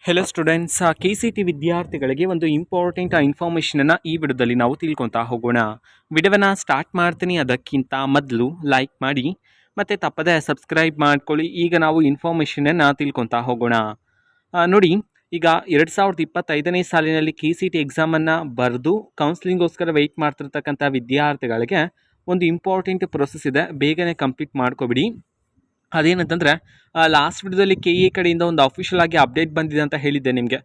Hello students, K C T ವಿದ್ಯಾರ್ಥಿಗಳಿಗೆ ಒಂದು important ಇನ್ಫಾರ್ಮೇಷನನ್ನು ಈ ವಿಡಿಯೋದಲ್ಲಿ ನಾವು ತಿಳ್ಕೊತಾ ಹೋಗೋಣ. ವಿಡಿಯೋವನ್ನು ಸ್ಟಾರ್ಟ್ ಮಾಡ್ತೀನಿ. ಅದಕ್ಕಿಂತ ಮೊದಲು ಲೈಕ್ ಮಾಡಿ ಮತ್ತು ತಪ್ಪದೆ ಸಬ್ಸ್ಕ್ರೈಬ್ ಮಾಡ್ಕೊಳ್ಳಿ. ಈಗ ನಾವು ಇನ್ಫಾರ್ಮೇಷನನ್ನು ತಿಳ್ಕೊತಾ ಹೋಗೋಣ. ನೋಡಿ, ಈಗ 2025ನೇ ಸಾಲಿನಲ್ಲಿ ಕೆ ಸಿ ಟಿ ಎಕ್ಸಾಮನ್ನು ಬರೆದು ಕೌನ್ಸಿಲಿಂಗೋಸ್ಕರ ವೆಯ್ಟ್ ಮಾಡ್ತಿರ್ತಕ್ಕಂಥ ವಿದ್ಯಾರ್ಥಿಗಳಿಗೆ ಒಂದು ಇಂಪಾರ್ಟೆಂಟ್ ಪ್ರೊಸೆಸ್ ಇದೆ, ಬೇಗನೆ ಕಂಪ್ಲೀಟ್ ಮಾಡ್ಕೊಬಿಡಿ. ಅದೇನಂತಂದರೆ, ಲಾಸ್ಟ್ ವಿಡಿಯೋದಲ್ಲಿ ಕೆ ಎ ಕಡೆಯಿಂದ ಒಂದು ಅಫಿಷಿಯಲ್ ಆಗಿ ಅಪ್ಡೇಟ್ ಬಂದಿದೆ ಅಂತ ಹೇಳಿದ್ದೆ ನಿಮಗೆ.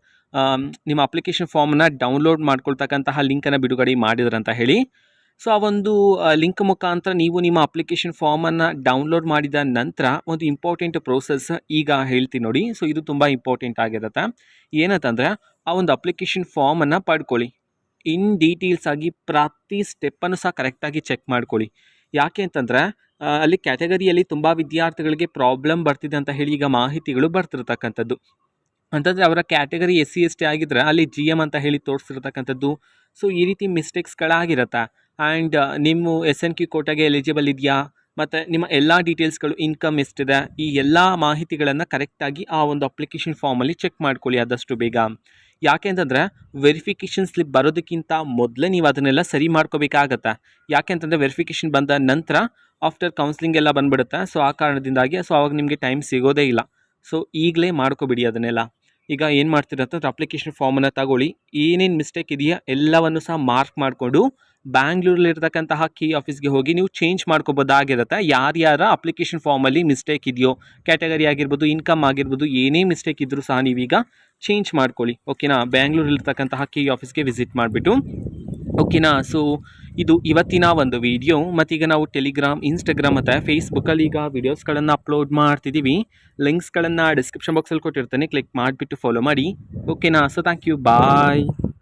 ನಿಮ್ಮ ಅಪ್ಲಿಕೇಶನ್ ಫಾರ್ಮನ್ನು ಡೌನ್ಲೋಡ್ ಮಾಡ್ಕೊಳ್ತಕ್ಕಂತಹ ಲಿಂಕನ್ನು ಬಿಡುಗಡೆ ಮಾಡಿದ್ರು ಅಂತ ಹೇಳಿ. ಸೊ ಆ ಒಂದು ಲಿಂಕ್ ಮುಖಾಂತರ ನೀವು ನಿಮ್ಮ ಅಪ್ಲಿಕೇಶನ್ ಫಾರ್ಮನ್ನು ಡೌನ್ಲೋಡ್ ಮಾಡಿದ ನಂತರ ಒಂದು ಇಂಪಾರ್ಟೆಂಟ್ ಪ್ರೋಸೆಸ್ ಈಗ ಹೇಳ್ತೀನಿ ನೋಡಿ. ಸೊ ಇದು ತುಂಬ ಇಂಪಾರ್ಟೆಂಟ್ ಆಗಿರುತ್ತೆ. ಏನಂತಂದರೆ, ಆ ಒಂದು ಅಪ್ಲಿಕೇಶನ್ ಫಾರ್ಮನ್ನು ಪಡ್ಕೊಳ್ಳಿ. ಇನ್ ಡೀಟೇಲ್ಸ್ ಆಗಿ ಪ್ರತಿ ಸ್ಟೆಪ್ಪನ್ನು ಸಹ ಕರೆಕ್ಟಾಗಿ ಚೆಕ್ ಮಾಡ್ಕೊಳ್ಳಿ. ಯಾಕೆ ಅಂತಂದರೆ, ಅಲ್ಲಿ ಕ್ಯಾಟಗರಿಯಲ್ಲಿ ತುಂಬ ವಿದ್ಯಾರ್ಥಿಗಳಿಗೆ ಪ್ರಾಬ್ಲಮ್ ಬರ್ತಿದೆ ಅಂತ ಹೇಳಿ ಈಗ ಮಾಹಿತಿಗಳು ಬರ್ತಿರ್ತಕ್ಕಂಥದ್ದು. ಅಂತಂದರೆ ಅವರ ಕ್ಯಾಟಗರಿ SC/ST ಆಗಿದ್ದರೆ ಅಲ್ಲಿ GM ಅಂತ ಹೇಳಿ ತೋರಿಸ್ತಿರ್ತಕ್ಕಂಥದ್ದು. ಸೊ ಈ ರೀತಿ ಮಿಸ್ಟೇಕ್ಸ್ಗಳಾಗಿರುತ್ತೆ. ಆ್ಯಂಡ್ ನಿಮ್ಮ SNQ ಕೋಟಾಗೆ ಎಲಿಜಿಬಲ್ ಇದೆಯಾ, ಮತ್ತು ನಿಮ್ಮ ಎಲ್ಲ ಡೀಟೇಲ್ಸ್ಗಳು, ಇನ್ಕಮ್ ಎಷ್ಟಿದೆ, ಈ ಎಲ್ಲ ಮಾಹಿತಿಗಳನ್ನು ಕರೆಕ್ಟಾಗಿ ಆ ಒಂದು ಅಪ್ಲಿಕೇಶನ್ ಫಾರ್ಮಲ್ಲಿ ಚೆಕ್ ಮಾಡ್ಕೊಳ್ಳಿ ಆದಷ್ಟು ಬೇಗ. ಯಾಕೆ ಅಂತಂದರೆ, ವೆರಿಫಿಕೇಷನ್ ಸ್ಲಿಪ್ ಬರೋದಕ್ಕಿಂತ ಮೊದಲೇ ನೀವು ಅದನ್ನೆಲ್ಲ ಸರಿ ಮಾಡ್ಕೋಬೇಕಾಗತ್ತೆ. ಯಾಕೆ ಅಂತಂದರೆ, ವೆರಿಫಿಕೇಷನ್ ಬಂದ ನಂತರ ಆಫ್ಟರ್ ಕೌನ್ಸಿಲಿಂಗ್ ಎಲ್ಲ ಬಂದುಬಿಡುತ್ತೆ. ಸೊ ಆ ಕಾರಣದಿಂದಾಗಿ ಆವಾಗ ನಿಮಗೆ ಟೈಮ್ ಸಿಗೋದೇ ಇಲ್ಲ. ಸೊ ಈಗಲೇ ಮಾಡ್ಕೊಬಿಡಿ ಅದನ್ನೆಲ್ಲ. ಈಗ ಏನು ಮಾಡ್ತೀರ ಅಂತಂದ್ರೆ, ಅಪ್ಲಿಕೇಶನ್ ಫಾರ್ಮನ್ನು ತಗೊಳ್ಳಿ, ಏನೇನು ಮಿಸ್ಟೇಕ್ ಇದೆಯಾ ಎಲ್ಲವನ್ನು ಸಹ ಮಾರ್ಕ್ ಮಾಡಿಕೊಂಡು ಬ್ಯಾಂಗ್ಳೂರಲ್ಲಿರ್ತಕ್ಕಂತಹ ಕೀ ಆಫೀಸ್ಗೆ ಹೋಗಿ ನೀವು ಚೇಂಜ್ ಮಾಡ್ಕೋಬೋದಾಗಿರುತ್ತೆ. ಯಾರ್ಯಾರ ಅಪ್ಲಿಕೇಶನ್ ಫಾರ್ಮಲ್ಲಿ ಮಿಸ್ಟೇಕ್ ಇದೆಯೋ, ಕ್ಯಾಟಗರಿ ಆಗಿರ್ಬೋದು, ಇನ್ಕಮ್ ಆಗಿರ್ಬೋದು, ಏನೇ ಮಿಸ್ಟೇಕ್ ಇದ್ದರೂ ಸಹ ನೀವೀಗ ಚೇಂಜ್ ಮಾಡ್ಕೊಳ್ಳಿ. ಓಕೆನಾ? ಬ್ಯಾಂಗ್ಳೂರಲ್ಲಿರ್ತಕ್ಕಂತಹ ಕೀ ಆಫೀಸ್ಗೆ ವಿಸಿಟ್ ಮಾಡಿಬಿಟ್ಟು. ಓಕೆನಾ? ಸೊ ಇದು ಇವತ್ತಿನ ಒಂದು ವಿಡಿಯೋ. ಮತ್ತೀಗ ನಾವು ಟೆಲಿಗ್ರಾಮ್, ಇನ್ಸ್ಟಾಗ್ರಾಮ್ ಮತ್ತು ಫೇಸ್ಬುಕ್ಕಲ್ಲಿ ಈಗ ವೀಡಿಯೋಸ್ಗಳನ್ನು ಅಪ್ಲೋಡ್ ಮಾಡ್ತಿದ್ದೀವಿ. ಲಿಂಕ್ಸ್ಗಳನ್ನು ಡಿಸ್ಕ್ರಿಪ್ಷನ್ ಬಾಕ್ಸಲ್ಲಿ ಕೊಟ್ಟಿರ್ತೇನೆ, ಕ್ಲಿಕ್ ಮಾಡಿಬಿಟ್ಟು ಫಾಲೋ ಮಾಡಿ. ಓಕೆನಾ? So thank you, bye.